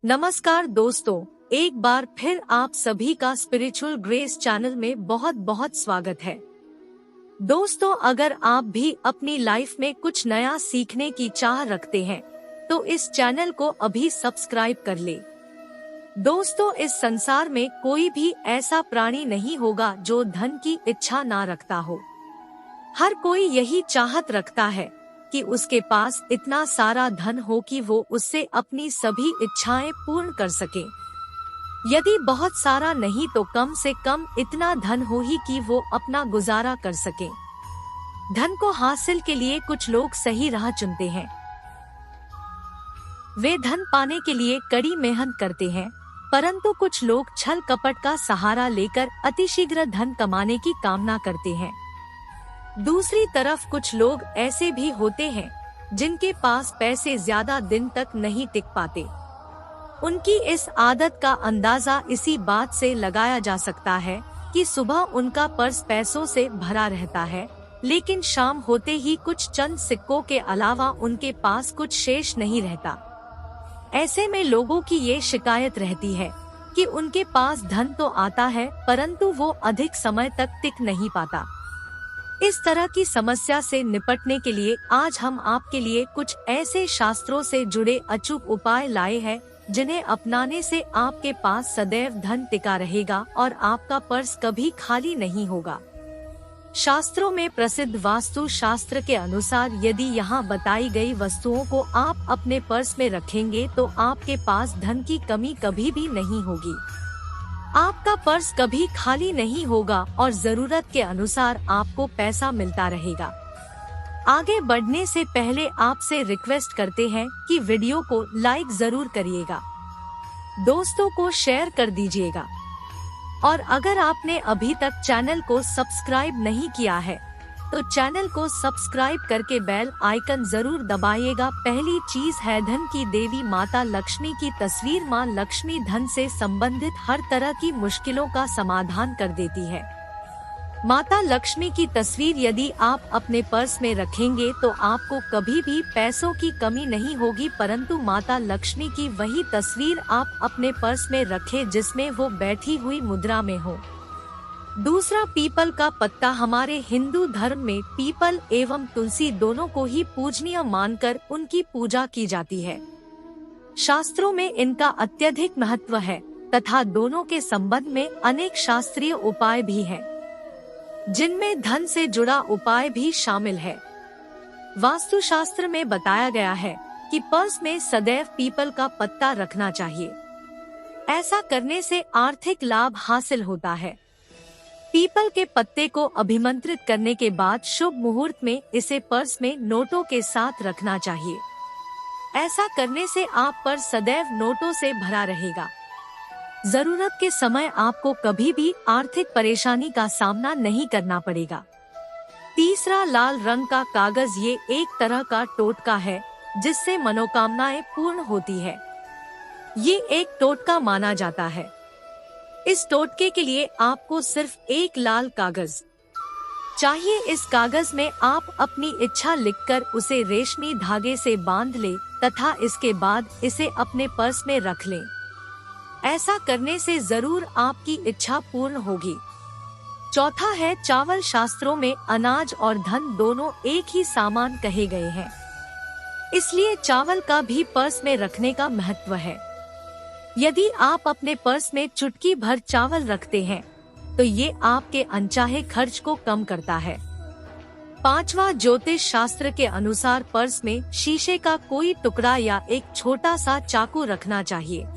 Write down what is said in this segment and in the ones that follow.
नमस्कार दोस्तों, एक बार फिर आप सभी का स्पिरिचुअल ग्रेस चैनल में बहुत बहुत स्वागत है। दोस्तों, अगर आप भी अपनी लाइफ में कुछ नया सीखने की चाह रखते हैं तो इस चैनल को अभी सब्सक्राइब कर ले। दोस्तों, इस संसार में कोई भी ऐसा प्राणी नहीं होगा जो धन की इच्छा ना रखता हो। हर कोई यही चाहत रखता है कि उसके पास इतना सारा धन हो कि वो उससे अपनी सभी इच्छाएं पूर्ण कर सके। यदि बहुत सारा नहीं तो कम से कम इतना धन हो ही कि वो अपना गुजारा कर सके। धन को हासिल के लिए कुछ लोग सही राह चुनते हैं। वे धन पाने के लिए कड़ी मेहनत करते हैं, परंतु कुछ लोग छल कपट का सहारा लेकर अतिशीघ्र धन कमाने की कामना करते हैं। दूसरी तरफ कुछ लोग ऐसे भी होते हैं जिनके पास पैसे ज्यादा दिन तक नहीं टिक पाते। उनकी इस आदत का अंदाजा इसी बात से लगाया जा सकता है कि सुबह उनका पर्स पैसों से भरा रहता है, लेकिन शाम होते ही कुछ चंद सिक्कों के अलावा उनके पास कुछ शेष नहीं रहता। ऐसे में लोगों की ये शिकायत रहती है कि उनके पास धन तो आता है परंतु वो अधिक समय तक टिक नहीं पाता। इस तरह की समस्या से निपटने के लिए आज हम आपके लिए कुछ ऐसे शास्त्रों से जुड़े अचूक उपाय लाए हैं जिन्हें अपनाने से आपके पास सदैव धन टिका रहेगा और आपका पर्स कभी खाली नहीं होगा। शास्त्रों में प्रसिद्ध वास्तु शास्त्र के अनुसार यदि यहाँ बताई गई वस्तुओं को आप अपने पर्स में रखेंगे तो आपके पास धन की कमी कभी भी नहीं होगी। आपका पर्स कभी खाली नहीं होगा और जरूरत के अनुसार आपको पैसा मिलता रहेगा। आगे बढ़ने से पहले आपसे रिक्वेस्ट करते हैं कि वीडियो को लाइक जरूर करिएगा, दोस्तों को शेयर कर दीजिएगा और अगर आपने अभी तक चैनल को सब्सक्राइब नहीं किया है तो चैनल को सब्सक्राइब करके बेल आइकन जरूर दबाइएगा। पहली चीज है धन की देवी माता लक्ष्मी की तस्वीर। माँ लक्ष्मी धन से संबंधित हर तरह की मुश्किलों का समाधान कर देती है। माता लक्ष्मी की तस्वीर यदि आप अपने पर्स में रखेंगे तो आपको कभी भी पैसों की कमी नहीं होगी, परंतु माता लक्ष्मी की वही तस्वीर आप अपने पर्स में रखें जिसमें वो बैठी हुई मुद्रा में हो। दूसरा, पीपल का पत्ता। हमारे हिंदू धर्म में पीपल एवं तुलसी दोनों को ही पूजनीय मानकर उनकी पूजा की जाती है। शास्त्रों में इनका अत्यधिक महत्व है तथा दोनों के संबंध में अनेक शास्त्रीय उपाय भी हैं, जिनमें धन से जुड़ा उपाय भी शामिल है। वास्तु शास्त्र में बताया गया है कि पर्स में सदैव पीपल का पत्ता रखना चाहिए। ऐसा करने से आर्थिक लाभ हासिल होता है। पीपल के पत्ते को अभिमंत्रित करने के बाद शुभ मुहूर्त में इसे पर्स में नोटों के साथ रखना चाहिए। ऐसा करने से आप पर्स सदैव नोटों से भरा रहेगा। जरूरत के समय आपको कभी भी आर्थिक परेशानी का सामना नहीं करना पड़ेगा। तीसरा, लाल रंग का कागज। ये एक तरह का टोटका है जिससे मनोकामनाएं पूर्ण होती है। ये एक टोटका माना जाता है। इस टोटके के लिए आपको सिर्फ एक लाल कागज चाहिए। इस कागज में आप अपनी इच्छा लिखकर उसे रेशमी धागे से बांध लें तथा इसके बाद इसे अपने पर्स में रख लें। ऐसा करने से जरूर आपकी इच्छा पूर्ण होगी। चौथा है चावल। शास्त्रों में अनाज और धन दोनों एक ही सामान कहे गए हैं, इसलिए चावल का भी पर्स में रखने का महत्व है। यदि आप अपने पर्स में चुटकी भर चावल रखते हैं तो ये आपके अनचाहे खर्च को कम करता है। पांचवा, ज्योतिष शास्त्र के अनुसार पर्स में शीशे का कोई टुकड़ा या एक छोटा सा चाकू रखना चाहिए।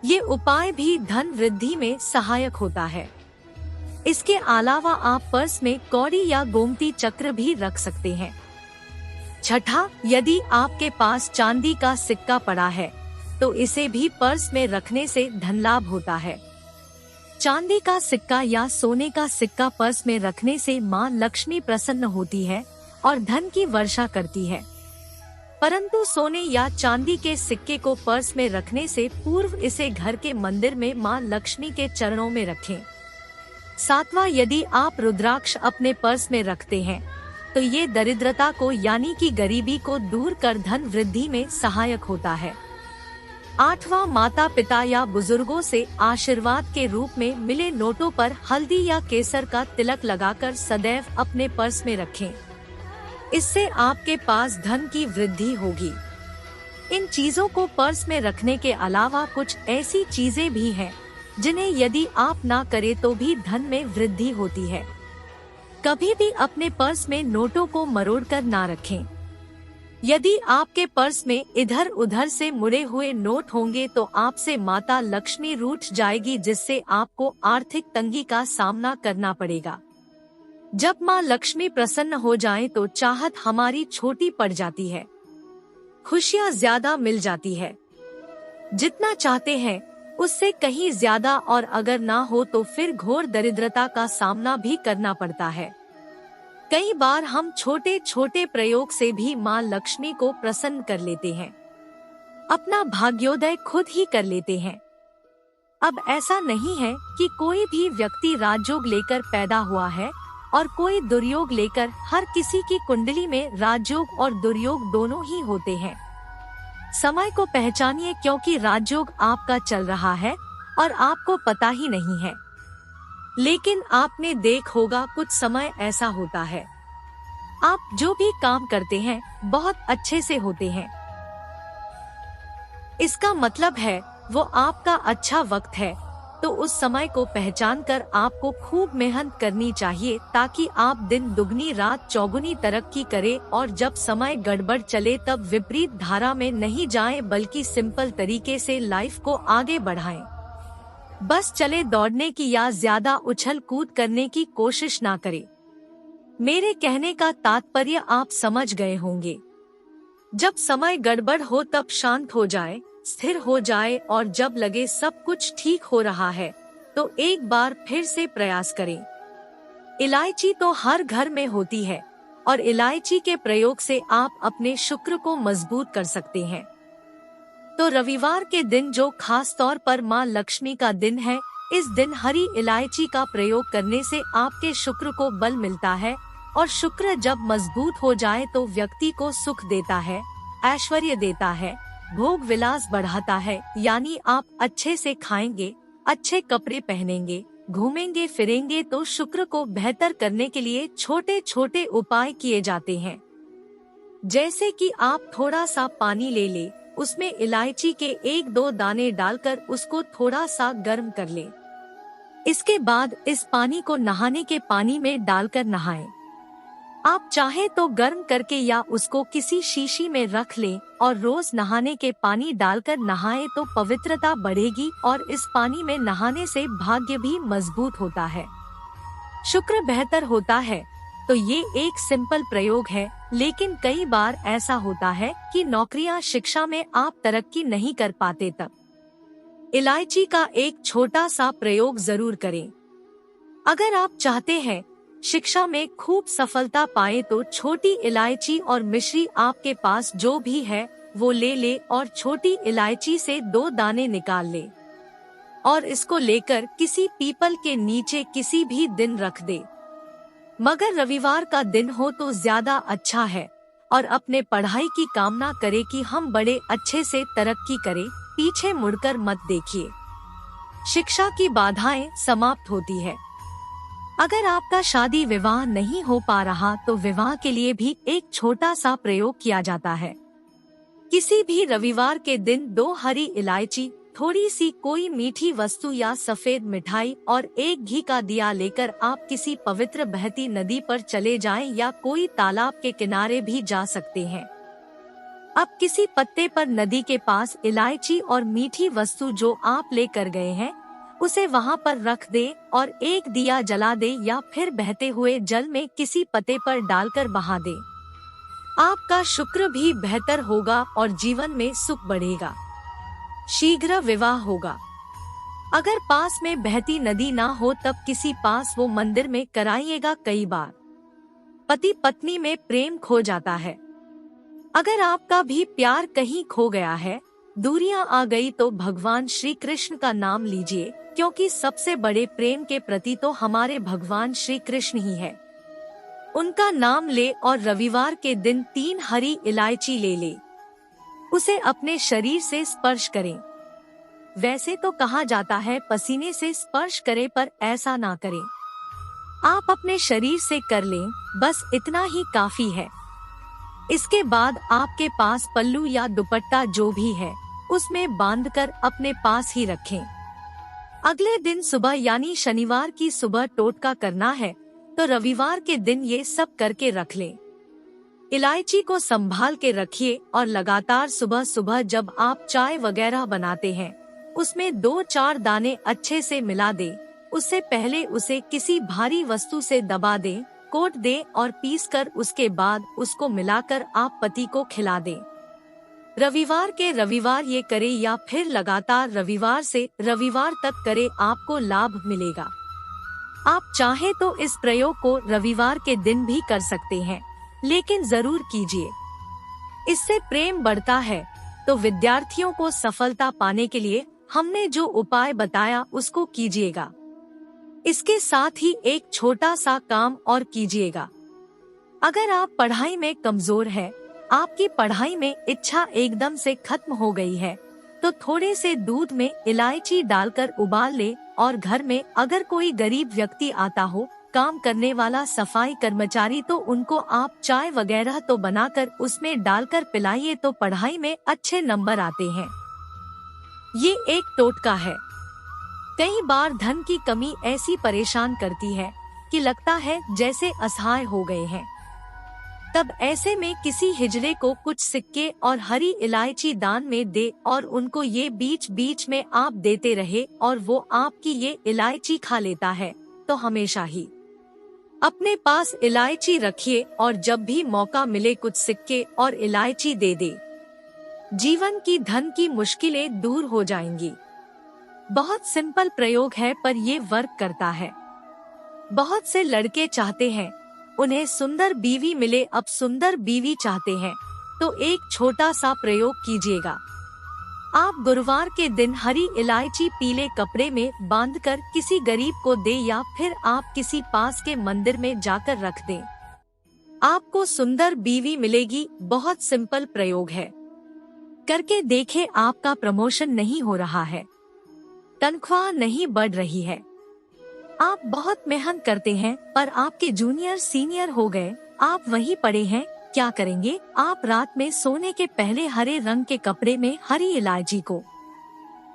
ये उपाय भी धन वृद्धि में सहायक होता है। इसके अलावा आप पर्स में कौड़ी या गोमती चक्र भी रख सकते हैं। छठा, यदि आपके पास चांदी का सिक्का पड़ा है तो इसे भी पर्स में रखने से धन लाभ होता है। चांदी का सिक्का या सोने का सिक्का पर्स में रखने से माँ लक्ष्मी प्रसन्न होती है और धन की वर्षा करती है, परंतु सोने या चांदी के सिक्के को पर्स में रखने से पूर्व इसे घर के मंदिर में माँ लक्ष्मी के चरणों में रखें। सातवां, यदि आप रुद्राक्ष अपने पर्स में रखते हैं तो ये दरिद्रता को यानी कि गरीबी को दूर कर धन वृद्धि में सहायक होता है। 8वां, माता पिता या बुजुर्गों से आशीर्वाद के रूप में मिले नोटों पर हल्दी या केसर का तिलक लगाकर सदैव अपने पर्स में रखें। इससे आपके पास धन की वृद्धि होगी। इन चीजों को पर्स में रखने के अलावा कुछ ऐसी चीजें भी हैं जिन्हें यदि आप ना करें तो भी धन में वृद्धि होती है। कभी भी अपने पर्स में नोटों को मरोड़कर ना रखें। यदि आपके पर्स में इधर उधर से मुड़े हुए नोट होंगे तो आपसे माता लक्ष्मी रूठ जाएगी, जिससे आपको आर्थिक तंगी का सामना करना पड़ेगा। जब माँ लक्ष्मी प्रसन्न हो जाएं तो चाहत हमारी छोटी पड़ जाती है, खुशियाँ ज्यादा मिल जाती है। जितना चाहते हैं उससे कहीं ज्यादा, और अगर ना हो तो फिर घोर दरिद्रता का सामना भी करना पड़ता है। कई बार हम छोटे छोटे प्रयोग से भी माँ लक्ष्मी को प्रसन्न कर लेते हैं, अपना भाग्योदय खुद ही कर लेते हैं। अब ऐसा नहीं है कि कोई भी व्यक्ति राजयोग लेकर पैदा हुआ है और कोई दुर्योग लेकर। हर किसी की कुंडली में राजयोग और दुर्योग दोनों ही होते हैं। समय को पहचानिए, क्योंकि राजयोग आपका चल रहा है और आपको पता ही नहीं है। लेकिन आपने देख होगा कुछ समय ऐसा होता है, आप जो भी काम करते हैं बहुत अच्छे से होते हैं। इसका मतलब है वो आपका अच्छा वक्त है। तो उस समय को पहचान कर आपको खूब मेहनत करनी चाहिए, ताकि आप दिन दुगनी रात चौगुनी तरक्की करें। और जब समय गड़बड़ चले तब विपरीत धारा में नहीं जाएं, बल्कि सिंपल तरीके से लाइफ को आगे बढ़ाएं। बस चले दौड़ने की या ज्यादा उछल कूद करने की कोशिश ना करें। मेरे कहने का तात्पर्य आप समझ गए होंगे। जब समय गड़बड़ हो तब शांत हो जाए, स्थिर हो जाए, और जब लगे सब कुछ ठीक हो रहा है तो एक बार फिर से प्रयास करें। इलायची तो हर घर में होती है और इलायची के प्रयोग से आप अपने शुक्र को मजबूत कर सकते हैं। तो रविवार के दिन, जो खास तौर पर माँ लक्ष्मी का दिन है, इस दिन हरी इलायची का प्रयोग करने से आपके शुक्र को बल मिलता है। और शुक्र जब मजबूत हो जाए तो व्यक्ति को सुख देता है, ऐश्वर्य देता है, भोग विलास बढ़ाता है। यानी आप अच्छे से खाएंगे, अच्छे कपड़े पहनेंगे, घूमेंगे फिरेंगे। तो शुक्र को बेहतर करने के लिए छोटे छोटे उपाय किए जाते हैं। जैसे कि आप थोड़ा सा पानी ले ले, उसमें इलायची के 1-2 दाने डालकर उसको थोड़ा सा गर्म कर ले। इसके बाद इस पानी को नहाने के पानी में डालकर नहाएं। आप चाहे तो गर्म करके या उसको किसी शीशी में रख लें और रोज नहाने के पानी डालकर नहाएं तो पवित्रता बढ़ेगी। और इस पानी में नहाने से भाग्य भी मजबूत होता है, शुक्र बेहतर होता है। तो ये एक सिंपल प्रयोग है, लेकिन कई बार ऐसा होता है कि नौकरियां, शिक्षा में आप तरक्की नहीं कर पाते, तब इलायची का एक छोटा सा प्रयोग जरूर करें। अगर आप चाहते हैं शिक्षा में खूब सफलता पाए तो छोटी इलायची और मिश्री आपके पास जो भी है वो ले ले और छोटी इलायची से 2 दाने निकाल ले और इसको लेकर किसी पीपल के नीचे किसी भी दिन रख दे। मगर रविवार का दिन हो तो ज्यादा अच्छा है। और अपने पढ़ाई की कामना करे कि हम बड़े अच्छे से तरक्की करें, पीछे मुड़कर मत देखिए। शिक्षा की बाधाएं समाप्त होती है। अगर आपका शादी विवाह नहीं हो पा रहा तो विवाह के लिए भी एक छोटा सा प्रयोग किया जाता है। किसी भी रविवार के दिन 2 हरी इलायची, थोड़ी सी कोई मीठी वस्तु या सफेद मिठाई और 1 घी का दिया लेकर आप किसी पवित्र बहती नदी पर चले जाएं या कोई तालाब के किनारे भी जा सकते हैं। अब किसी पत्ते पर नदी के पास इलायची और मीठी वस्तु जो आप लेकर गए हैं उसे वहां पर रख दे और 1 दिया जला दे या फिर बहते हुए जल में किसी पत्ते पर डालकर बहा दे। आपका शुक्र भी बेहतर होगा और जीवन में सुख बढ़ेगा, शीघ्र विवाह होगा। अगर पास में बहती नदी ना हो तब किसी पास वो मंदिर में कराइएगा। कई बार पति पत्नी में प्रेम खो जाता है। अगर आपका भी प्यार कहीं खो गया है, दूरियां आ गई, तो भगवान श्री कृष्ण का नाम लीजिए, क्योंकि सबसे बड़े प्रेम के प्रति तो हमारे भगवान श्री कृष्ण ही है। उनका नाम ले और रविवार के दिन 3 हरी इलायची ले ले। उसे अपने शरीर से स्पर्श करें। वैसे तो कहा जाता है पसीने से स्पर्श करें, पर ऐसा ना करें। आप अपने शरीर से कर लें, बस इतना ही काफी है। इसके बाद आपके पास पल्लू या दुपट्टा जो भी है उसमें बांधकर अपने पास ही रखें। अगले दिन सुबह यानी शनिवार की सुबह टोटका करना है तो रविवार के दिन ये सब करके रख लें। इलायची को संभाल के रखिए और लगातार सुबह सुबह जब आप चाय वगैरह बनाते हैं उसमें 2-4 दाने अच्छे से मिला दें। उससे पहले उसे किसी भारी वस्तु से दबा दें, कोट दें और पीसकर उसके बाद उसको मिलाकर आप पति को खिला दें। रविवार के रविवार ये करें या फिर लगातार रविवार से रविवार तक करें, आपको लाभ मिलेगा। आप चाहे तो इस प्रयोग को रविवार के दिन भी कर सकते हैं, लेकिन जरूर कीजिए। इससे प्रेम बढ़ता है। तो विद्यार्थियों को सफलता पाने के लिए हमने जो उपाय बताया उसको कीजिएगा। इसके साथ ही एक छोटा सा काम और कीजिएगा। अगर आप पढ़ाई में कमजोर है, आपकी पढ़ाई में इच्छा एकदम से खत्म हो गई है, तो थोड़े से दूध में इलायची डालकर उबाल ले और घर में अगर कोई गरीब व्यक्ति आता हो, काम करने वाला सफाई कर्मचारी, तो उनको आप चाय वगैरह तो बनाकर उसमें डालकर पिलाइए, तो पढ़ाई में अच्छे नंबर आते हैं। ये एक टोटका है। कई बार धन की कमी ऐसी परेशान करती है कि लगता है जैसे असहाय हो गए हैं। तब ऐसे में किसी हिजड़े को कुछ सिक्के और हरी इलायची दान में दे और उनको ये बीच बीच में आप देते रहे और वो आपकी ये इलायची खा लेता है, तो हमेशा ही अपने पास इलायची रखिए और जब भी मौका मिले कुछ सिक्के और इलायची दे दे। जीवन की धन की मुश्किलें दूर हो जाएंगी। बहुत सिंपल प्रयोग है पर ये वर्क करता है। बहुत से लड़के चाहते हैं उन्हें सुंदर बीवी मिले, अब सुंदर बीवी चाहते हैं तो एक छोटा सा प्रयोग कीजिएगा। आप गुरुवार के दिन हरी इलायची पीले कपड़े में बांधकर किसी गरीब को दे या फिर आप किसी पास के मंदिर में जाकर रख दें। आपको सुंदर बीवी मिलेगी। बहुत सिंपल प्रयोग है, करके देखें। आपका प्रमोशन नहीं हो रहा है, तनख्वाह नहीं बढ़ रही है, आप बहुत मेहनत करते हैं पर आपके जूनियर सीनियर हो गए, आप वहीं पड़े हैं, क्या करेंगे? आप रात में सोने के पहले हरे रंग के कपड़े में हरी इलायची को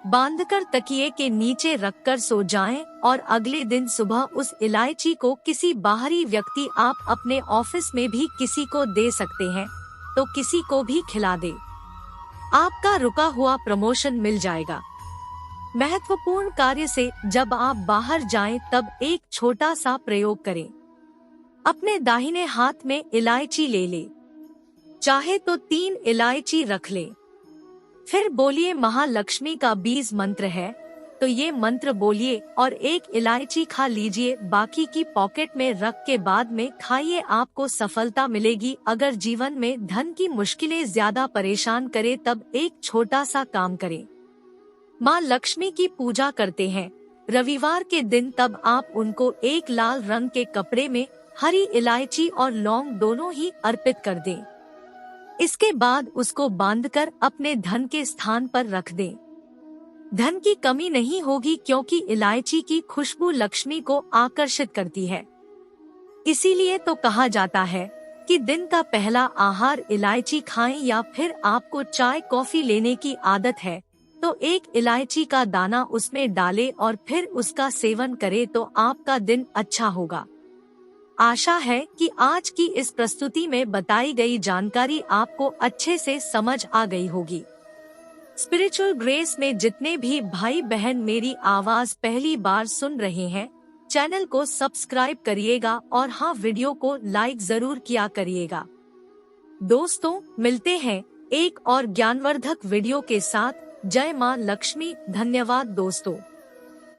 बांधकर तकिए के नीचे रखकर सो जाएं और अगले दिन सुबह उस इलायची को किसी बाहरी व्यक्ति, आप अपने ऑफिस में भी किसी को दे सकते हैं, तो किसी को भी खिला दे। आपका रुका हुआ प्रमोशन मिल जाएगा। महत्वपूर्ण कार्य से जब आप बाहर जाएं तब एक छोटा सा प्रयोग करें। अपने दाहिने हाथ में इलायची ले ले, चाहे तो 3 इलायची रख ले। फिर बोलिए महालक्ष्मी का बीज मंत्र है तो ये मंत्र बोलिए और 1 इलायची खा लीजिए, बाकी की पॉकेट में रख के बाद में खाइए, आपको सफलता मिलेगी। अगर जीवन में धन की मुश्किलें ज्यादा परेशान करे तब एक छोटा सा काम करें। माँ लक्ष्मी की पूजा करते हैं रविवार के दिन, तब आप उनको एक लाल रंग के कपड़े में हरी इलायची और लौंग दोनों ही अर्पित कर दें। इसके बाद उसको बांधकर अपने धन के स्थान पर रख दें। धन की कमी नहीं होगी क्योंकि इलायची की खुशबू लक्ष्मी को आकर्षित करती है। इसीलिए तो कहा जाता है कि दिन का पहला आहार इलायची खाएं, या फिर आपको चाय कॉफी लेने की आदत है तो 1 इलायची का दाना उसमें डालें और फिर उसका सेवन करें, तो आपका दिन अच्छा होगा। आशा है कि आज की इस प्रस्तुति में बताई गई जानकारी आपको अच्छे से समझ आ गई होगी। स्पिरिचुअल ग्रेस में जितने भी भाई बहन मेरी आवाज पहली बार सुन रहे हैं, चैनल को सब्सक्राइब करिएगा और हाँ, वीडियो को लाइक जरूर किया करिएगा। दोस्तों, मिलते हैं एक और ज्ञानवर्धक वीडियो के साथ। जय मां लक्ष्मी। धन्यवाद दोस्तों।